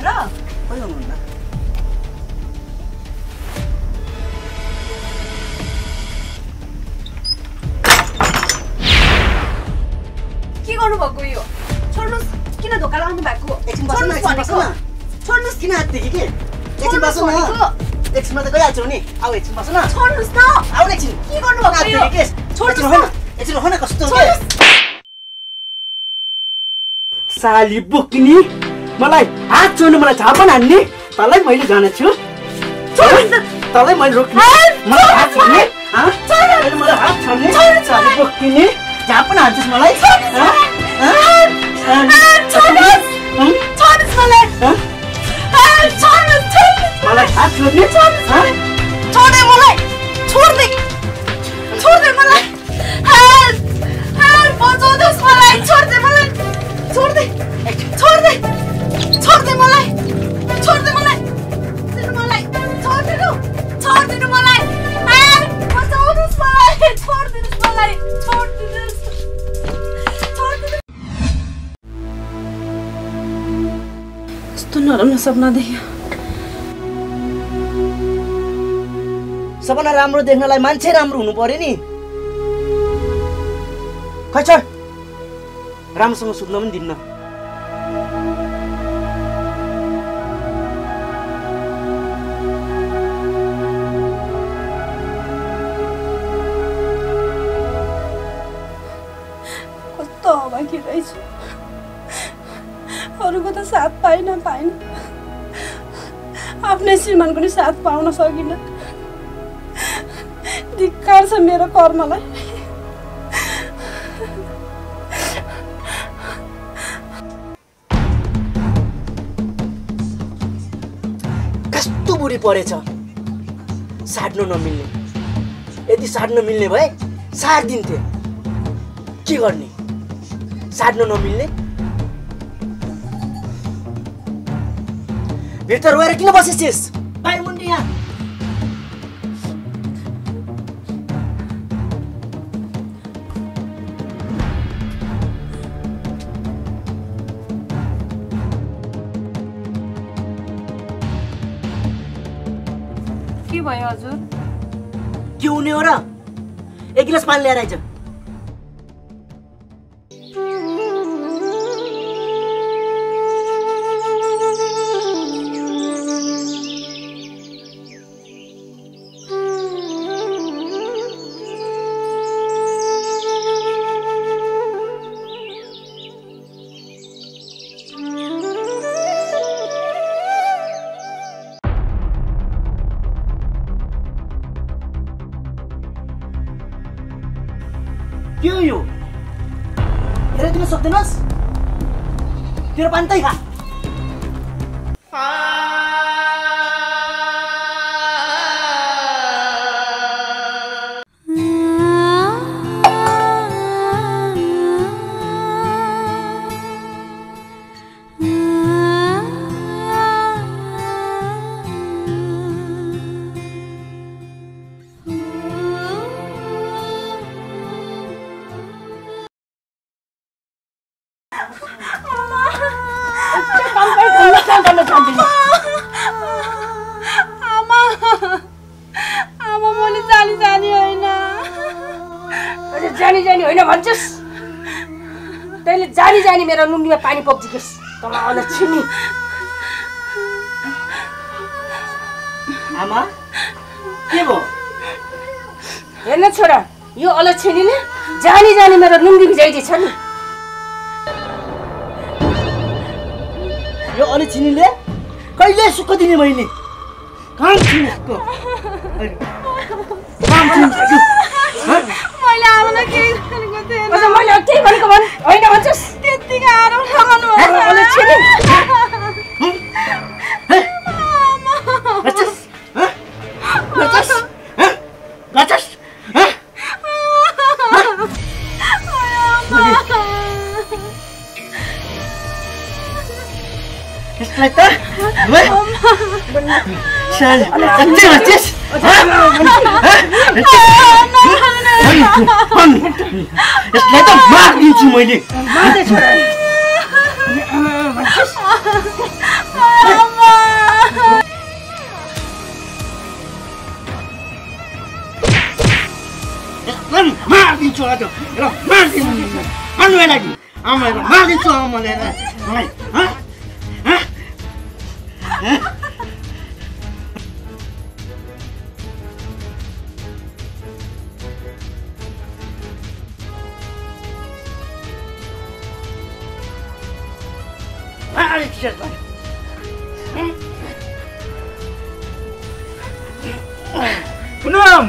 र खोइ हुनुहुन्न के गर्नु भएको यो छोड्नुस् किन धोका लगाउनु भएको एकछिन बस्नु न छोड्नुस् किन हातदेखि के एकछिन बस्नु न एकछिनमा त गइहाल्छौ नि आऊ एकछिन बस्नु न छोड्नुस् न आऊ एकछिन के गर्नु भएको यो छोड्नुस् न एकछिन हो न कस्तो के साली बोकिनी मलाई हात छोड्नु मलाई झापन हान्ने तँलाई मैले जानेछु तँलाई मैले रोक्ने मलाई हात छोड्ने मलाई हात छोड्ने साली बोकिनी झापन हान्छस् मलाई मलाई हात छोड्ने छोड्दे मलाई छोड्दे मलाई बचाउनुहोस् मलाई छोड्दे मलाई छोड्दे मलाई छोडिदिनु मलाई बचाउनुहोस् मलाई छोडिदिनुहोस् मलाई छोडिदिनुहोस् यस्तो नराम्रो सपना देख्यो सपना राम्रो देख्नलाई मान्छे राम्रो हुनु पर्यो नि खै चढ राम्रोसँग सुत्न पनि दिन्न कस्तो अभागी रहेछु अरूको त साथ पाइन आफ्नै श्रीमानको नि साथ पाउन सकिनँ धिक्कार छ मेरो कर्मलाई कस्तो बुढी परेछ साड्न नमिल्ने यदि साड्न मिल्ने भए सार्दिन्थे के गर्ने साड्न नमिल्ने भित्र रोएर किन बसेछिस् बाहिर मुन्डी यहाँ के भयो हजुर के हुने हो र एक गिलास पानी ल्याएर आइज के हो यो हेर दिन सक्दैनस् तेरो पानी खा जानी होइन भन्छस् तैँले जानी मेरो लुङ्गीमा पानी पक्जिस् तँलाई अलक्षिनी आमा के भयो हेर्न छोरा यो अलक्षिनीले जानी मेरो लुङ्गी भिजाइदिएछ नि यो अलक्षिनीले कहिले सुख दिने मैले काम छैन मैले आमालाई केही गरेको थिएन मैले के भनेको भन् होइन भन्छस् त्यतिकै आरोप लगाउनु यसलाई त यसलाई त मारिदिन्छु मैले मारिदिन्छु आज ल मारिदिन्छु अन्नु लागि आमा मारिदिन्छु आमाले मलाई पुनम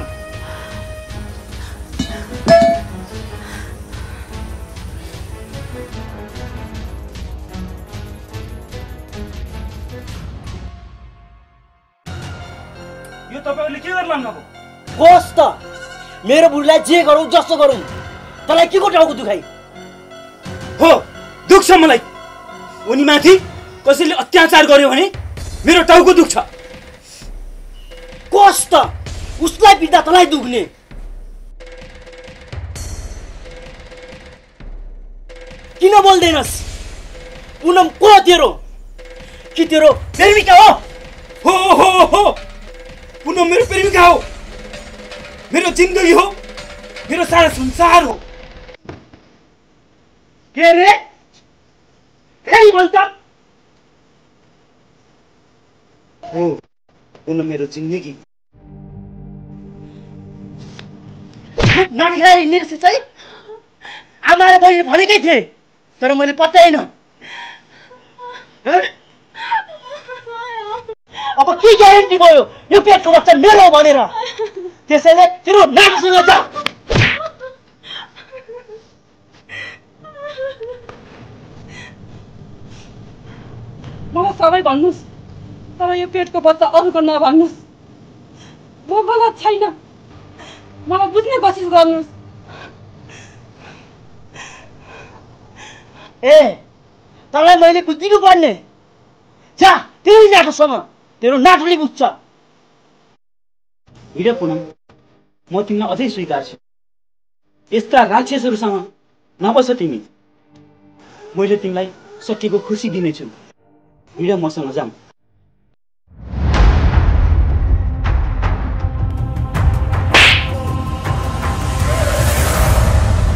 यो तपाईहरुले के गर्न लाग्नुभयो होस् त मेरो बुढीलाई जे गरौँ जस्तो गरौँ तँलाई के को टाउको दुखाइ हो दुख्छ मलाई उनी माथि कसैले अत्याचार गर्यो भने मेरो टाउको दुख्छ कोस् त उसलाई पिट्दा तँलाई दुख्ने किन बोल्दैनस् पुनम को तेरो कि तेरो प्रेमिका हो हो पुनम मेरो प्रेमिका हो मेरो जिन्दगी हो मेरो सारा संसार हो के रे फेरि बोल्छ हो पुनम मेरो जिन्दगी नानी निर्सी चाहिँ आमा र बहिनी भनेकै थिए तर मैले पत्याइन अब के ग्यारेन्टी भयो यो पेटको बच्चा मेरो भनेर त्यसैले तिम्रो नानीसँग जा मलाई सबै भन्नुस् तर यो पेटको बच्चा अरूको नभन्नुस् म गलत छैन मलाई बुझ्ने कोसिस गर्नुस् ए तँलाई मैले बुझ्दिनु पर्ने जा तेरो नाटोसँग तेरो नाटोले बुझ्छ हिँड पुनम म तिमीलाई अझै स्वीकार्छु यस्ता राक्षसहरूसँग नबस तिमी मैले तिमीलाई सकेको खुसी दिनेछु हिँड मसँग जाऊ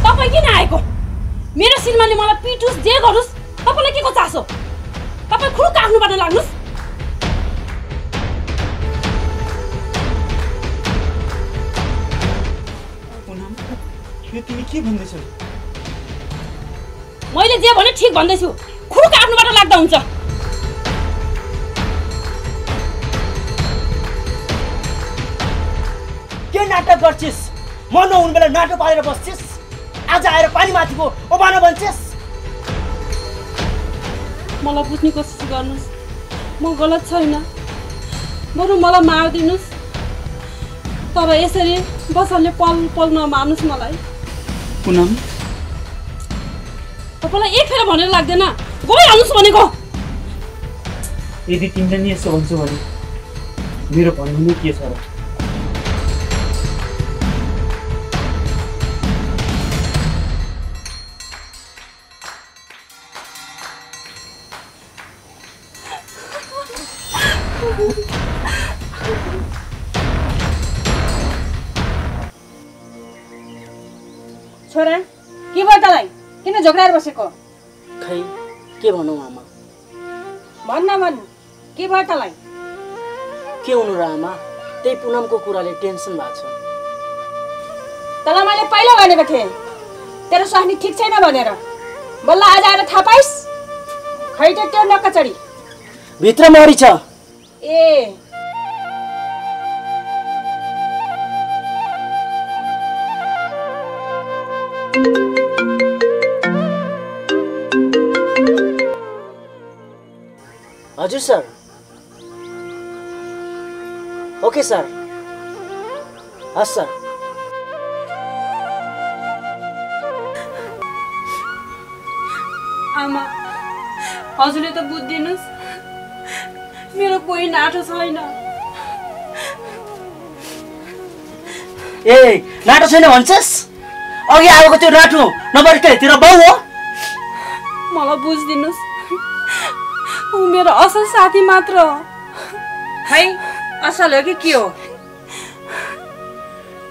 तपाईँ किन आएको मेरो श्रीमानले मलाई पिटुस् जे गरोस् तपाईँलाई के को चासो तपाईँ खुरुक्क आफ्नोबाट लाग्नुस् पुनम यो तिमी के भन्दैछौ मैले जे भने ठिक भन्दैछु खुरुक्क आफ्नोबाट लाग्दा हुन्छ के नाटक गर्छिस् म नहुनु बेला नाटक पारेर बस्छिस् आज आएर पानी माथिको ओबानो बन्छेस् मलाई बुझ्ने कोसिस गर्नुस् म गलत छैन बरु मलाई मारिदिनुस् तर यसरी बसले पल पल नमार्नुस् मलाई पुनम तपाईँलाई एक फेर भनेर लाग्दैन गइहाल्नुस् भनेको यदि तिमीले नि यसो भन्छौ भने मेरो भन्नु नै के छ र छोरा के भयो तँलाई किन झोक्राएर बसेको खै के भनौँ आमा भन्न भन् के भयो तँलाई के हुनु र आमा त्यही पुनमको कुराले टेन्सन भएको छ तँलाई मैले पहिला भनेको थिएँ तेरो स्वास्नी ठिक छैन भनेर बल्ल आज आएर थाहा पाइस् खै त त्यो नक्कचडी भित्र मरी छ ए हजुर सर ओके सर हस् सर आमा हजुरले त बुझिदिनुस् मेरो कोही नाटो छैन ए नाटो छैन भन्छस् अघि आएको त्यो नाटो नभएर तेरो बाउ हो मलाई बुझिदिनुस् ऊ मेरो असल साथी मात्र हो खै असल हो कि के हो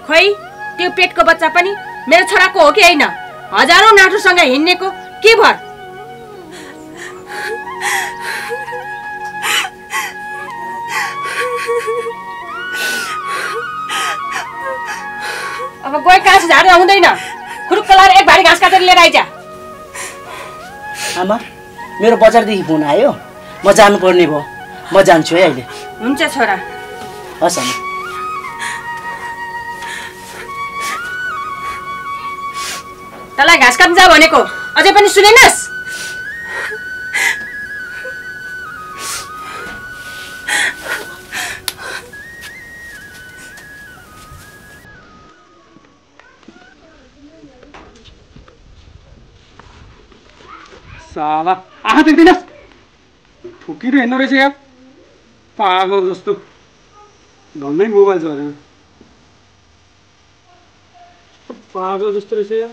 खै त्यो पेटको बच्चा पनि मेरो छोराको हो कि होइन? हजारौं नाटुसँग हिँड्नेको के भर? अब गए घाँस झार्दा हुँदैन। खुरुक्क लाएर एक भारी घाँस काटेर लिएर आइज। आमा मेरो बजारदेखि फोन आयो, म जानुपर्ने भयो। म जान्छु है अहिले। हुन्छ छोरा। हस् आमा। तँलाई घाँस काट्न जा भनेको अझै पनि सुनेनस्? साला आँखा देख्दैनस्? ठोकिएर हेर्नु रहेछ यार, पागल जस्तो। घरमै मोबाइल छ अरे, पागल जस्तो रहेछ यार।